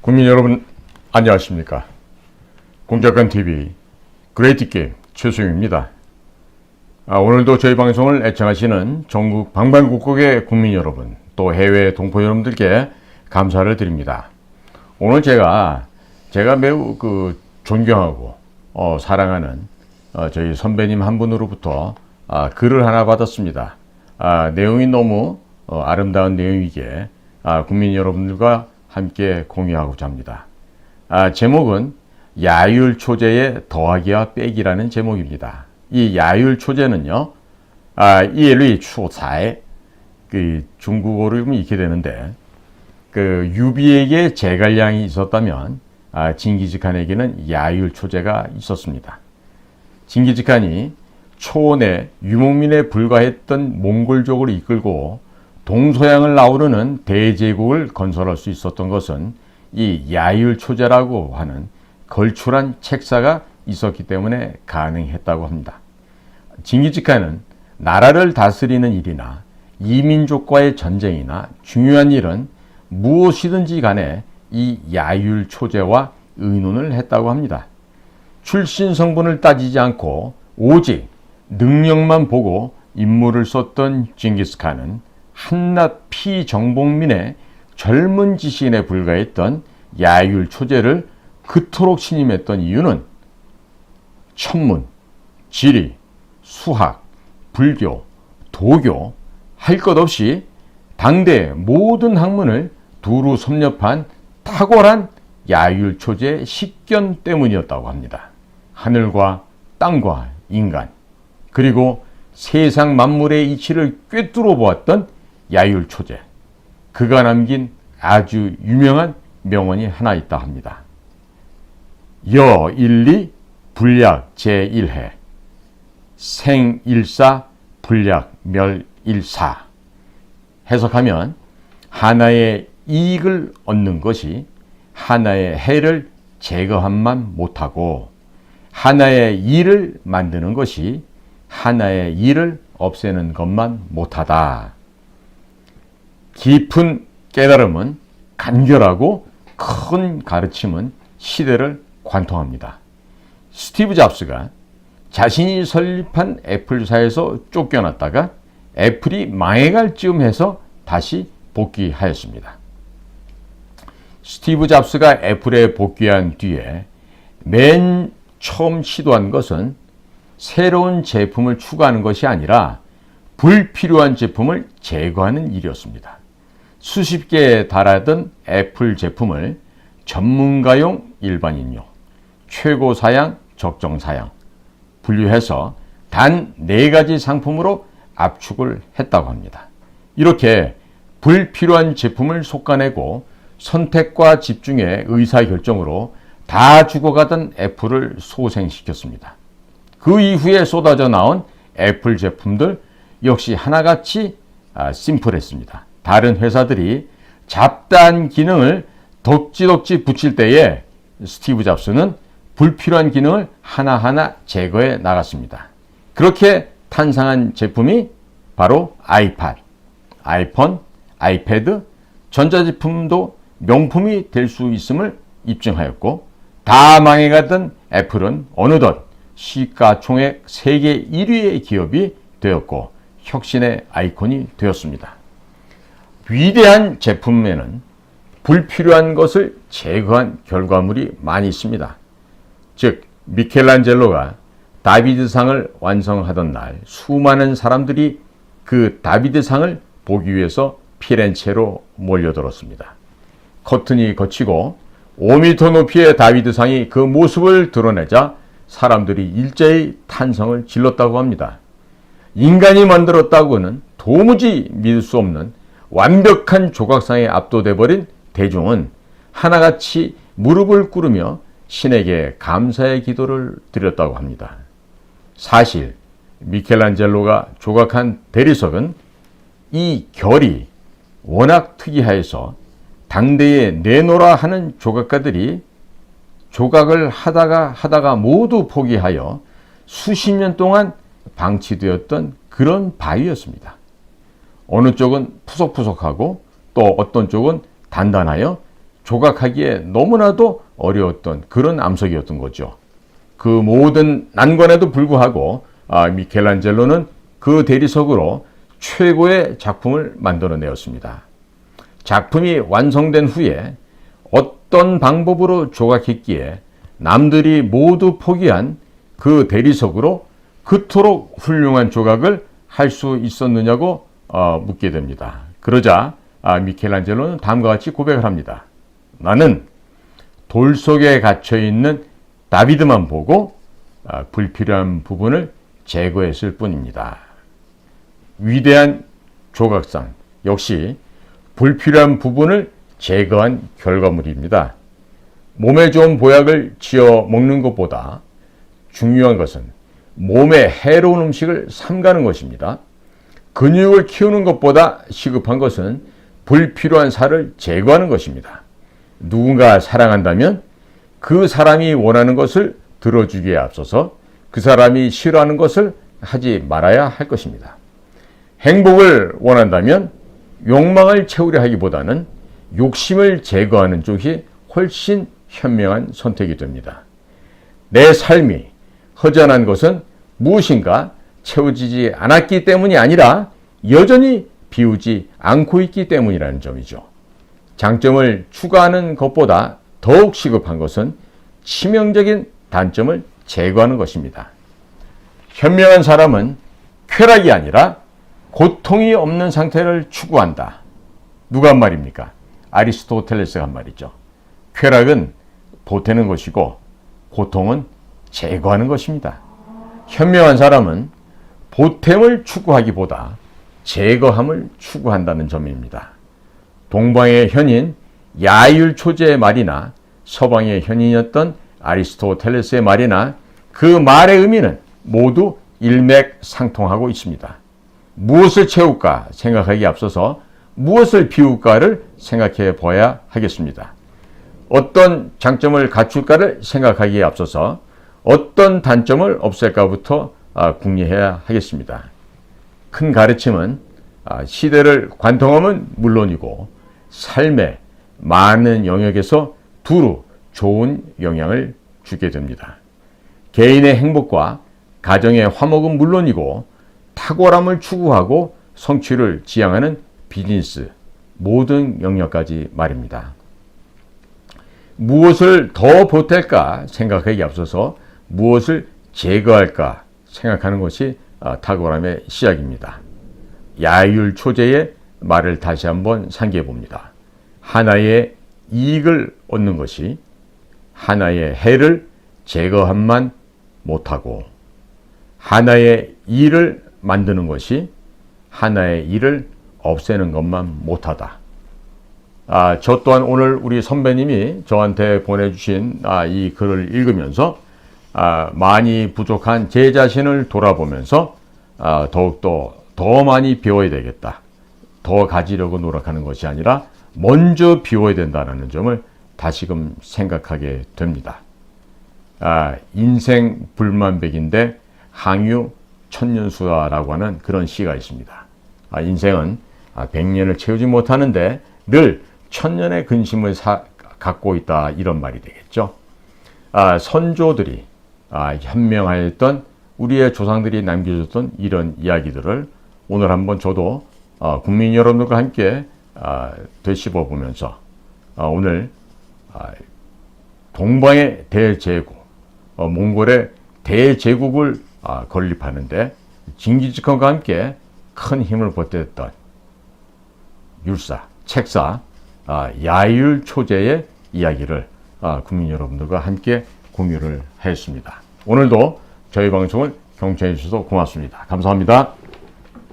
국민 여러분 안녕하십니까. 공작관TV 그레이트게임 최수영입니다. 오늘도 저희 방송을 애청하시는 전국 방방곡곡의 국민 여러분, 또 해외 동포 여러분들께 감사를 드립니다. 오늘 제가 매우 존경하고 사랑하는 저희 선배님 한 분으로부터 글을 하나 받았습니다. 내용이 너무 아름다운 내용이기에 국민 여러분들과 함께 공유하고자 합니다. 제목은 야율초제의 더하기와 빼기라는 제목입니다. 이 야율초제는요, 이엘리 추사의 중국어로 읽게 되는데, 유비에게 제갈량이 있었다면 징기즈칸에게는 야율초제가 있었습니다. 징기즈칸이 초원에 유목민에 불과했던 몽골족을 이끌고 동서양을 아우르는 대제국을 건설할 수 있었던 것은 이 야율초제라고 하는 걸출한 책사가 있었기 때문에 가능했다고 합니다. 징기즈칸은 나라를 다스리는 일이나 이민족과의 전쟁이나 중요한 일은 무엇이든지 간에 이 야율초제와 의논을 했다고 합니다. 출신 성분을 따지지 않고 오직 능력만 보고 임무를 썼던 징기스칸은 한낱 피정복민의 젊은 지식인에 불과했던 야율초제를 그토록 신임했던 이유는 천문, 지리, 수학, 불교, 도교 할 것 없이 당대 모든 학문을 두루 섭렵한 탁월한 야율초제의 식견 때문이었다고 합니다. 하늘과 땅과 인간, 그리고 세상 만물의 이치를 꿰뚫어 보았던 야율초제, 그가 남긴 아주 유명한 명언이 하나 있다 합니다. 여일리 불약 제1해 생일사 불약 멸일사. 해석하면 하나의 이익을 얻는 것이 하나의 해를 제거함만 못하고, 하나의 일을 만드는 것이 하나의 일을 없애는 것만 못하다. 깊은 깨달음은 간결하고 큰 가르침은 시대를 관통합니다. 스티브 잡스가 자신이 설립한 애플사에서 쫓겨났다가 애플이 망해갈 즈음 해서 다시 복귀하였습니다. 스티브 잡스가 애플에 복귀한 뒤에 맨 처음 시도한 것은 새로운 제품을 추가하는 것이 아니라 불필요한 제품을 제거하는 일이었습니다. 수십 개에 달하던 애플 제품을 전문가용, 일반인용, 최고 사양, 적정 사양 분류해서 단 4가지 상품으로 압축을 했다고 합니다. 이렇게 불필요한 제품을 솎아내고 선택과 집중의 의사결정으로 다 죽어가던 애플을 소생시켰습니다. 그 이후에 쏟아져 나온 애플 제품들 역시 하나같이 심플했습니다. 다른 회사들이 잡다한 기능을 덕지덕지 붙일 때에 스티브 잡스는 불필요한 기능을 하나하나 제거해 나갔습니다. 그렇게 탄생한 제품이 바로 아이팟, 아이폰, 아이패드, 전자제품도 명품이 될 수 있음을 입증하였고, 다 망해가던 애플은 어느덧 시가총액 세계 1위의 기업이 되었고 혁신의 아이콘이 되었습니다. 위대한 제품에는 불필요한 것을 제거한 결과물이 많이 있습니다. 즉, 미켈란젤로가 다비드상을 완성하던 날 수많은 사람들이 그 다비드상을 보기 위해서 피렌체로 몰려들었습니다. 커튼이 걷히고 5m 높이의 다비드상이 그 모습을 드러내자 사람들이 일제히 탄성을 질렀다고 합니다. 인간이 만들었다고는 도무지 믿을 수 없는 완벽한 조각상에 압도돼 버린 대중은 하나같이 무릎을 꿇으며 신에게 감사의 기도를 드렸다고 합니다. 사실 미켈란젤로가 조각한 대리석은 이 결이 워낙 특이하여서 당대에 내놓으라 하는 조각가들이 조각을 하다가 모두 포기하여 수십 년 동안 방치되었던 그런 바위였습니다. 어느 쪽은 푸석푸석하고 또 어떤 쪽은 단단하여 조각하기에 너무나도 어려웠던 그런 암석이었던 거죠. 그 모든 난관에도 불구하고 미켈란젤로는 그 대리석으로 최고의 작품을 만들어내었습니다. 작품이 완성된 후에 어떤 방법으로 조각했기에 남들이 모두 포기한 그 대리석으로 그토록 훌륭한 조각을 할 수 있었느냐고 묻게 됩니다. 그러자 미켈란젤로는 다음과 같이 고백을 합니다. 나는 돌 속에 갇혀있는 다비드만 보고 불필요한 부분을 제거했을 뿐입니다. 위대한 조각상 역시 불필요한 부분을 제거한 결과물입니다. 몸에 좋은 보약을 지어 먹는 것보다 중요한 것은 몸에 해로운 음식을 삼가는 것입니다. 근육을 키우는 것보다 시급한 것은 불필요한 살을 제거하는 것입니다. 누군가 사랑한다면 그 사람이 원하는 것을 들어주기에 앞서서 그 사람이 싫어하는 것을 하지 말아야 할 것입니다. 행복을 원한다면 욕망을 채우려 하기보다는 욕심을 제거하는 쪽이 훨씬 현명한 선택이 됩니다. 내 삶이 허전한 것은 무엇인가 채워지지 않았기 때문이 아니라 여전히 비우지 않고 있기 때문이라는 점이죠. 장점을 추가하는 것보다 더욱 시급한 것은 치명적인 단점을 제거하는 것입니다. 현명한 사람은 쾌락이 아니라 고통이 없는 상태를 추구한다. 누가 한 말입니까? 아리스토텔레스가 한 말이죠. 쾌락은 보태는 것이고 고통은 제거하는 것입니다. 현명한 사람은 보탬을 추구하기보다 제거함을 추구한다는 점입니다. 동방의 현인 야율 초제의 말이나 서방의 현인이었던 아리스토텔레스의 말이나 그 말의 의미는 모두 일맥상통하고 있습니다. 무엇을 채울까 생각하기에 앞서서 무엇을 비울까를 생각해 봐야 하겠습니다. 어떤 장점을 갖출까를 생각하기에 앞서서 어떤 단점을 없앨까부터 궁리해야 하겠습니다. 큰 가르침은 시대를 관통하면 물론이고 삶의 많은 영역에서 두루 좋은 영향을 주게 됩니다. 개인의 행복과 가정의 화목은 물론이고 탁월함을 추구하고 성취를 지향하는 비즈니스 모든 영역까지 말입니다. 무엇을 더 보탤까 생각하기에 앞서서 무엇을 제거할까 생각하는 것이 탁월함의 시작입니다. 야율 초제의 말을 다시 한번 상기해 봅니다. 하나의 이익을 얻는 것이 하나의 해를 제거함만 못하고 하나의 일을 만드는 것이 하나의 일을 없애는 것만 못하다. 저 또한 오늘 우리 선배님이 저한테 보내주신 이 글을 읽으면서 많이 부족한 제 자신을 돌아보면서 더욱더 더 많이 배워야 되겠다. 더 가지려고 노력하는 것이 아니라 먼저 비워야 된다는 점을 다시금 생각하게 됩니다. 인생 불만백인데 항유 천년수다라고 하는 그런 시가 있습니다. 인생은 100년을 채우지 못하는데 늘 1000년의 근심을 갖고 있다, 이런 말이 되겠죠. 선조들이 현명하였던 우리의 조상들이 남겨줬던 이런 이야기들을 오늘 한번 저도 국민 여러분들과 함께 되씹어 보면서 오늘 동방의 대제국, 몽골의 대제국을 건립하는데 징기즈칸과 함께 큰 힘을 보탰던 율사, 책사 야율 초제의 이야기를 국민 여러분들과 함께 공유를 했습니다. 오늘도 저희 방송을 경청해 주셔서 고맙습니다. 감사합니다.